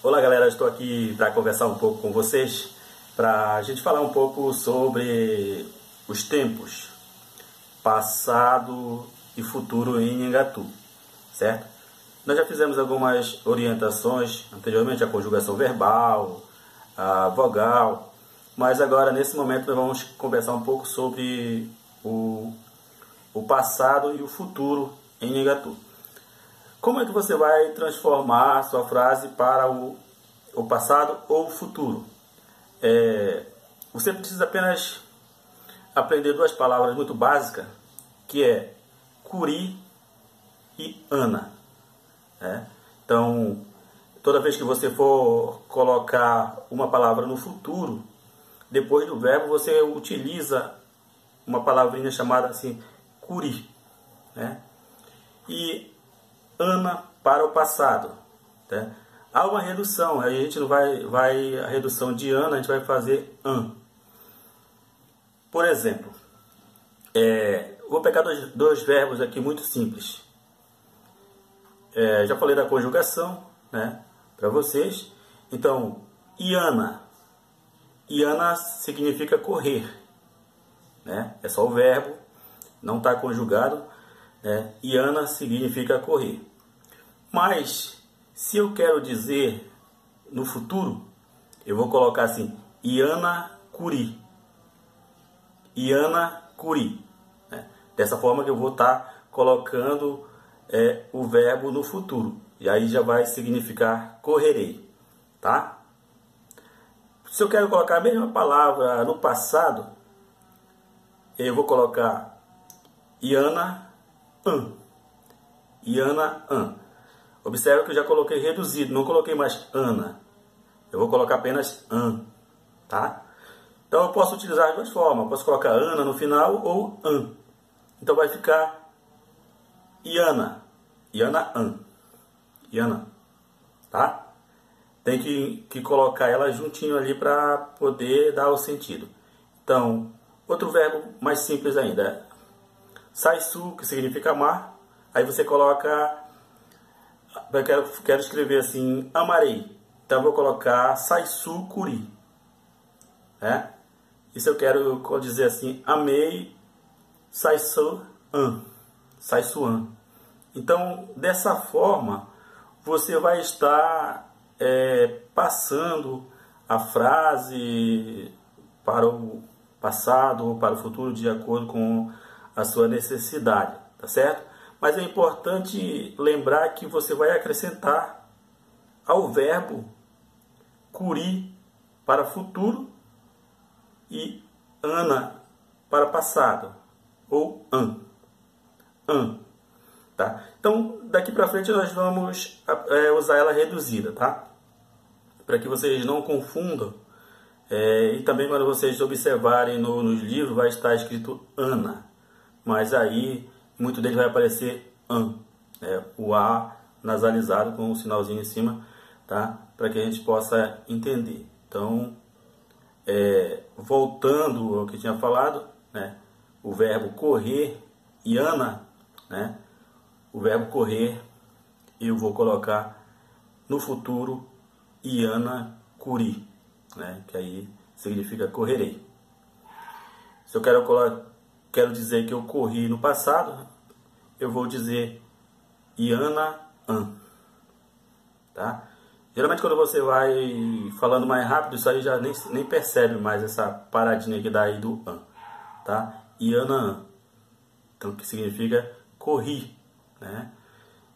Olá galera, estou aqui para conversar um pouco com vocês, para a gente falar um pouco sobre os tempos passado e futuro em Nhangatu, certo? Nós já fizemos algumas orientações anteriormente, a conjugação verbal, a vogal, mas agora nesse momento nós vamos conversar um pouco sobre o passado e o futuro em Nhangatu. Como é que você vai transformar a sua frase para o passado ou o futuro? Você precisa apenas aprender duas palavras muito básicas, que é curi e ana. Então, toda vez que você for colocar uma palavra no futuro, depois do verbo você utiliza uma palavrinha chamada assim, curi, e ana para o passado. Há uma redução, a gente não vai a redução de ana, a gente vai fazer an. Por exemplo, vou pegar dois verbos aqui muito simples. Já falei da conjugação, para vocês. Então, iana. Iana significa correr, é só o verbo, não está conjugado. Iana significa correr. Mas, se eu quero dizer no futuro, eu vou colocar assim, iana curi. Iana curi. Dessa forma que eu vou estar colocando o verbo no futuro. E aí já vai significar correrei. Tá? Se eu quero colocar a mesma palavra no passado, eu vou colocar iana an. Iana an. Observe que eu já coloquei reduzido, não coloquei mais ana. Eu vou colocar apenas an. Tá? Então eu posso utilizar as duas formas. Eu posso colocar ana no final ou an. Então vai ficar iana. Iana an. Iana. Tá? Tem que colocar ela juntinho ali para poder dar o sentido. Então, outro verbo mais simples ainda. Saisu, que significa amar. Aí você coloca... Eu quero escrever assim, amarei. Então eu vou colocar saisu curi. E se eu quero dizer assim, amei saisu an. Saisu an. Então, dessa forma, você vai estar passando a frase para o passado ou para o futuro de acordo com a sua necessidade, tá certo? Mas é importante lembrar que você vai acrescentar ao verbo curi para futuro e ana para passado, ou an. An. Tá? Então, daqui para frente nós vamos usar ela reduzida, tá? Para que vocês não confundam. E também quando vocês observarem nos livros vai estar escrito ana. Mas aí, muito deles vai aparecer an. O A nasalizado com um sinalzinho em cima, tá? Para que a gente possa entender. Então, voltando ao que tinha falado, o verbo correr, iana, o verbo correr, eu vou colocar no futuro iana curi, que aí significa correrei. Se eu quero dizer que eu corri no passado, eu vou dizer iana an. Tá? Geralmente quando você vai falando mais rápido, isso aí já nem percebe mais essa paradinha que dá aí do an. Tá? Iana an. Então, que significa corri.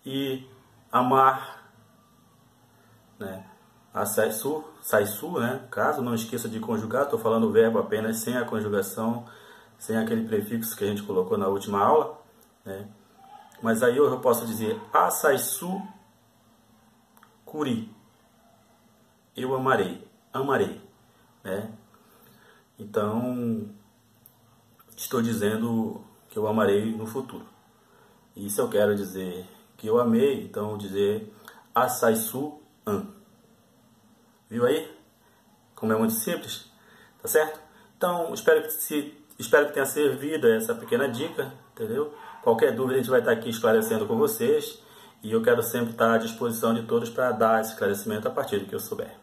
E amar, a saisu, caso não esqueça de conjugar, estou falando o verbo apenas sem a conjugação, sem aquele prefixo que a gente colocou na última aula, mas aí eu posso dizer a saisu curi, eu amarei, então estou dizendo que eu amarei no futuro. E se eu quero dizer que eu amei, então eu vou dizer asaisu an. Viu aí? Como é muito simples, tá certo? Então, espero que tenha servido essa pequena dica, entendeu? Qualquer dúvida a gente vai estar aqui esclarecendo com vocês. E eu quero sempre estar à disposição de todos para dar esse esclarecimento a partir do que eu souber.